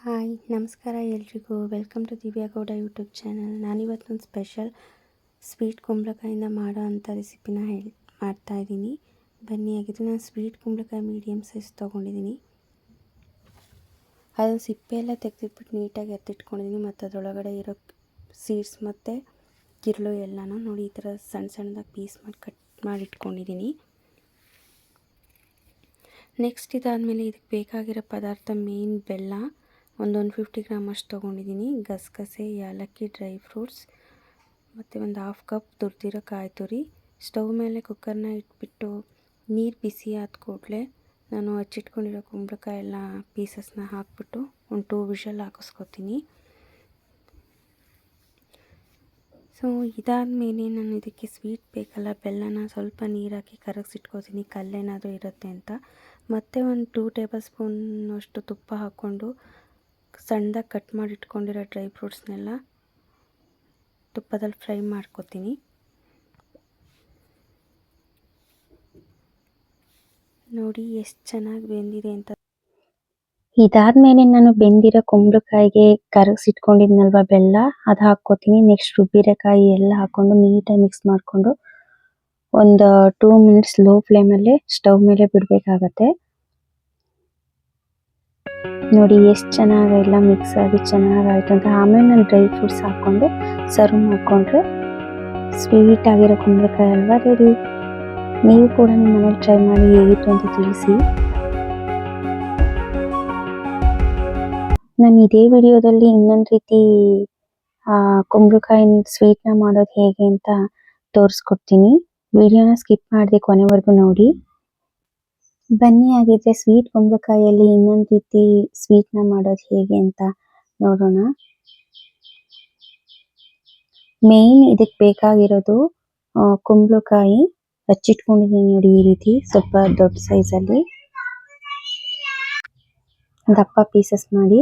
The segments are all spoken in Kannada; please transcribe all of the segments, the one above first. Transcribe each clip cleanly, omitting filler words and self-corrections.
ಹಾಯ್ ನಮಸ್ಕಾರ ಎಲ್ರಿಗೂ. Welcome to Divya Gowda YouTube channel. ನಾನಿವತ್ತೊಂದು ಸ್ಪೆಷಲ್ ಸ್ವೀಟ್ ಕುಂಬಳಕಾಯಿಂದ ಮಾಡೋ ಅಂಥ ರೆಸಿಪಿನ ಮಾಡ್ತಾಯಿದ್ದೀನಿ. ಬನ್ನಿ. ಆಗಿದ್ದು ನಾನು ಸ್ವೀಟ್ ಕುಂಬಳಕಾಯಿ ಮೀಡಿಯಮ್ ಸೈಜ್ ತೊಗೊಂಡಿದ್ದೀನಿ. ಅದನ್ನು ಸಿಪ್ಪೆ ಎಲ್ಲ ತೆಗೆದಿಟ್ಬಿಟ್ಟು ನೀಟಾಗಿ ಎತ್ತಿಟ್ಕೊಂಡಿದ್ದೀನಿ. ಮತ್ತು ಅದರೊಳಗಡೆ ಇರೋ ಸೀಡ್ಸ್ ಮತ್ತು ಕಿರುಳು ಎಲ್ಲನೂ ನೋಡಿ ಈ ಥರ ಸಣ್ಣ ಸಣ್ಣದಾಗಿ ಪೀಸ್ ಮಾಡಿ ಕಟ್ ಮಾಡಿ ಇಟ್ಕೊಂಡಿದ್ದೀನಿ. ನೆಕ್ಸ್ಟ್ ಇದಾದಮೇಲೆ ಇದಕ್ಕೆ ಬೇಕಾಗಿರೋ ಪದಾರ್ಥ ಮೇನ್ ಬೆಲ್ಲ ಒಂದು 150 ಗ್ರಾಮ್ ಅಷ್ಟು ತೊಗೊಂಡಿದ್ದೀನಿ. ಗಸಗಸೆ, ಏಲಕ್ಕಿ, ಡ್ರೈ ಫ್ರೂಟ್ಸ್ ಮತ್ತು ಒಂದು ಹಾಫ್ ಕಪ್ ತುರಿದಿರೋ ಕಾಯಿ ತುರಿ. ಸ್ಟವ್ ಮೇಲೆ ಕುಕ್ಕರ್ನ ಇಟ್ಬಿಟ್ಟು ನೀರು ಬಿಸಿ ಆದ ಕೂಡಲೇ ನಾನು ಹಚ್ಚಿಟ್ಕೊಂಡಿರೋ ಕುಂಬಳಕಾಯಿ ಎಲ್ಲ ಪೀಸಸ್ನ ಹಾಕ್ಬಿಟ್ಟು ಒಂದು 2 ವಿಷಲ್ ಹಾಕಿಸ್ಕೊತೀನಿ. ಸೊ ಇದಾದಮೇಲೆ ನಾನು ಇದಕ್ಕೆ ಸ್ವೀಟ್ ಬೇಕಲ್ಲ, ಬೆಲ್ಲನ ಸ್ವಲ್ಪ ನೀರು ಹಾಕಿ ಕರಗಿಸಿಟ್ಕೋತೀನಿ, ಕಲ್ಲೇನಾದರೂ ಇರುತ್ತೆ ಅಂತ. ಮತ್ತು ಒಂದು 2 ಟೇಬಲ್ ಸ್ಪೂನಷ್ಟು ತುಪ್ಪ ಹಾಕ್ಕೊಂಡು ಸಣ್ಣದಾಗಿ ಕಟ್ ಮಾಡಿ ಇಟ್ಕೊಂಡಿರೋ ಡ್ರೈ ಫ್ರೂಟ್ಸ್ನೆಲ್ಲ ತುಪ್ಪದಲ್ಲಿ ಫ್ರೈ ಮಾಡ್ಕೊತೀನಿ. ನೋಡಿ ಎಷ್ಟು ಚೆನ್ನಾಗಿ ಬೆಂದಿದೆ ಅಂತ. ಇದಾದಮೇಲೆ ನಾನು ಬೆಂದಿರೋ ಕುಂಬಳಕಾಯಿಗೆ ಕರಗಿಸಿಟ್ಕೊಂಡಿದ್ನಲ್ವ ಬೆಲ್ಲ, ಅದು ಹಾಕ್ಕೋತೀನಿ. ನೆಕ್ಸ್ಟ್ ರುಬ್ಬಿರೋಕಾಯಿ ಎಲ್ಲ ಹಾಕ್ಕೊಂಡು ನೀಟಾಗಿ ಮಿಕ್ಸ್ ಮಾಡಿಕೊಂಡು ಒಂದು 2 ಮಿನಿಟ್ಸ್ ಲೋ ಫ್ಲೇಮಲ್ಲೇ ಸ್ಟವ್ ಮೇಲೆ ಬಿಡಬೇಕಾಗತ್ತೆ. ನೋಡಿ ಎಷ್ಟು ಚೆನ್ನಾಗಿ ಎಲ್ಲ ಮಿಕ್ಸ್ ಆಗಿ ಚೆನ್ನಾಗಾಯಿತು ಅಂತ. ಆಮೇಲೆ ನಾನು ಡ್ರೈ ಫ್ರೂಟ್ಸ್ ಹಾಕ್ಕೊಂಡು ಸರ್ವ್ ಮಾಡಿಕೊಂಡ್ರೆ ಸ್ವೀಟ್ ಆಗಿರೋ ಕುಂಬಳಕಾಯಿ ಹಲ್ವಾ ರೆಡಿ. ನೀವು ಕೂಡ ನಿಮ್ಮ ಮನೇಲಿ ಟ್ರೈ ಮಾಡಿ ಹೇಗಿತ್ತು ಅಂತ ತಿಳಿಸಿ. ನಾನು ಇದೇ ವಿಡಿಯೋದಲ್ಲಿ ಇನ್ನೊಂದು ರೀತಿ ಕುಂಬಳಕಾಯಿನ ಸ್ವೀಟ್ನ ಮಾಡೋದು ಹೇಗೆ ಅಂತ ತೋರಿಸ್ಕೊಡ್ತೀನಿ. ವಿಡಿಯೋನ ಸ್ಕಿಪ್ ಮಾಡದೆ ಕೊನೆವರೆಗೂ ನೋಡಿ. ಬನ್ನಿ, ಆಗಿದ್ರೆ ಸ್ವೀಟ್ ಕುಂಬಳಕಾಯಲ್ಲಿ ಇನ್ನೊಂದು ರೀತಿ ಸ್ವೀಟ್ನ ಮಾಡೋದು ಹೇಗೆ ಅಂತ ನೋಡೋಣ. ಮೇಯ್ನ್ ಇದಕ್ಕೆ ಬೇಕಾಗಿರೋದು ಕುಂಬಳಕಾಯಿ ಹಚ್ಚಿಟ್ಕೊಂಡಿದ್ದೀನಿ ನೋಡಿ, ಈ ರೀತಿ ಸ್ವಲ್ಪ ದೊಡ್ಡ ಸೈಜಲ್ಲಿ ದಪ್ಪ ಪೀಸಸ್ ಮಾಡಿ.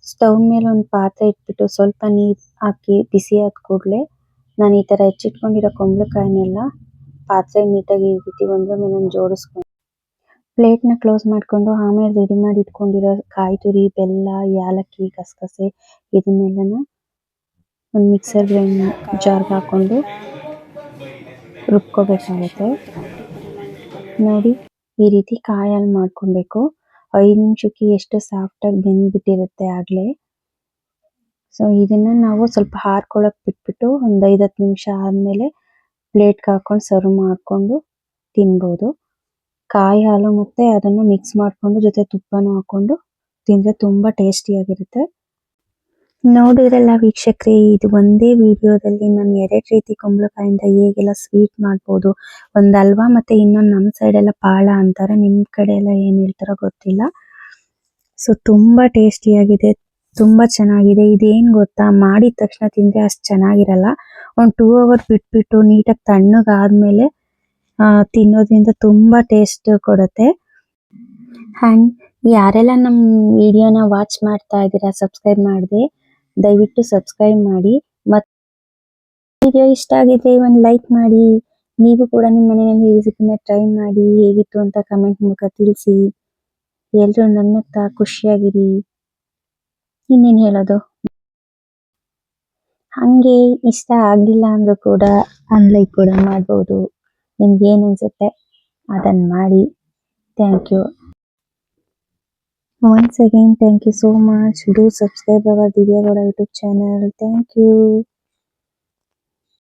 ಸ್ಟವ್ ಮೇಲೆ ಒಂದು ಪಾತ್ರೆ ಇಟ್ಬಿಟ್ಟು ಸ್ವಲ್ಪ ನೀರು ಹಾಕಿ ಬಿಸಿ ಆದ ಕೂಡಲೇ ನಾನು ಈ ಥರ ಹೆಚ್ಚಿಟ್ಕೊಂಡಿರೋ ಕುಂಬಳಕಾಯಿನೆಲ್ಲ ಪಾತ್ರೆ ನೀಟಾಗಿ ಈ ರೀತಿ ಒಂದ್ರ ಮೇಲೆ ಜೋಡಿಸ್ಕೊಂಡು ಪ್ಲೇಟ್ನ ಕ್ಲೋಸ್ ಮಾಡಿಕೊಂಡು ಆಮೇಲೆ ರೆಡಿ ಮಾಡಿ ಇಟ್ಕೊಂಡಿರೋ ಕಾಯಿ ತುರಿ, ಬೆಲ್ಲ, ಏಲಕ್ಕಿ, ಗಸಗಸೆ ಇದನ್ನೆಲ್ಲನ ಒಂದು ಮಿಕ್ಸರ್ ಜಾರ್ಗೆ ಹಾಕ್ಕೊಂಡು ರುಬ್ಕೋಬೇಕಾಗತ್ತೆ. ನೋಡಿ ಈ ರೀತಿ ಕಾಯಲ್ಲಿ ಮಾಡ್ಕೊಬೇಕು. 5 ನಿಮಿಷಕ್ಕೆ ಎಷ್ಟು ಸಾಫ್ಟಾಗಿ ಬೆಂದ್ಬಿಟ್ಟಿರುತ್ತೆ ಆಗಲೇ. ಸೊ ಇದನ್ನು ನಾವು ಸ್ವಲ್ಪ ಹಾರ್ಕೊಳ್ಳೋಕೆ ಬಿಟ್ಬಿಟ್ಟು ಒಂದು 5-10 ನಿಮಿಷ ಆದಮೇಲೆ ಪ್ಲೇಟ್ಗೆ ಹಾಕ್ಕೊಂಡು ಸರ್ವ್ ಮಾಡಿಕೊಂಡು ತಿನ್ಬೋದು. ಕಾಯಿ ಹಾಲು ಮತ್ತು ಅದನ್ನು ಮಿಕ್ಸ್ ಮಾಡಿಕೊಂಡು ಜೊತೆ ತುಪ್ಪನೂ ಹಾಕ್ಕೊಂಡು ತಿಂದರೆ ತುಂಬ ಟೇಸ್ಟಿಯಾಗಿರುತ್ತೆ. ನೋಡಿದ್ರಲ್ಲ ವೀಕ್ಷಕರೇ, ಇದು ಒಂದೇ ವಿಡಿಯೋದಲ್ಲಿ ನಾನು 2 ರೀತಿ ಕುಂಬಳಕಾಯಿಂದ ಹೇಗೆಲ್ಲ ಸ್ವೀಟ್ ಮಾಡ್ಬೋದು. ಒಂದು ಹಲ್ವಾ ಮತ್ತು ಇನ್ನೊಂದು ನಮ್ಮ ಸೈಡೆಲ್ಲ ಪಾಳ ಅಂತಾರೆ, ನಿಮ್ಮ ಕಡೆ ಎಲ್ಲ ಏನು ಹೇಳ್ತಾರೋ ಗೊತ್ತಿಲ್ಲ. ಸೊ ತುಂಬ ಟೇಸ್ಟಿಯಾಗಿದೆ, ತುಂಬ ಚೆನ್ನಾಗಿದೆ. ಇದೇನು ಗೊತ್ತಾ, ಮಾಡಿದ ತಕ್ಷಣ ತಿಂದರೆ ಅಷ್ಟು ಚೆನ್ನಾಗಿರಲ್ಲ. ಒಂದು 2 ಅವರ್ ಬಿಟ್ಬಿಟ್ಟು ನೀಟಾಗಿ ತಣ್ಣಗಾದ್ಮೇಲೆ ತಿನ್ನೋದ್ರಿಂದ ತುಂಬ ಟೇಸ್ಟ್ ಕೊಡುತ್ತೆ. ಆ್ಯಂಡ್ ಯಾರೆಲ್ಲ ನಮ್ಮ ವಿಡಿಯೋನ ವಾಚ್ ಮಾಡ್ತಾ ಇದ್ದೀರಾ, ಸಬ್ಸ್ಕ್ರೈಬ್ ಮಾಡದೆ ದಯವಿಟ್ಟು ಸಬ್ಸ್ಕ್ರೈಬ್ ಮಾಡಿ. ಮತ್ತು ವಿಡಿಯೋ ಇಷ್ಟ ಆಗಿದ್ರೆ ಒಂದು ಲೈಕ್ ಮಾಡಿ. ನೀವು ಕೂಡ ನಿಮ್ಮ ಮನೆಯಲ್ಲಿ ಈ ರೆಸಿಪಿನ ಟ್ರೈ ಮಾಡಿ ಹೇಗಿತ್ತು ಅಂತ ಕಮೆಂಟ್ ಮೂಲಕ ತಿಳಿಸಿ. ಎಲ್ಲರೂ ನಗ್ನಗ್ತಾ ಖುಷಿಯಾಗಿರಿ. ಇನ್ನೇನು ಹೇಳೋದು. ಹಾಗೆ ಇಷ್ಟ ಆಗಲಿಲ್ಲ ಅಂದರೂ ಕೂಡ ಅನ್ಲೈಕ್ ಕೂಡ ಮಾಡ್ಬೋದು. ನಿಮ್ಗೆ ಏನು ಅನಿಸುತ್ತೆ ಅದನ್ನು ಮಾಡಿ. Thank you. Once again, thank you so much. Do subscribe our Divya Gowda YouTube channel. Thank you.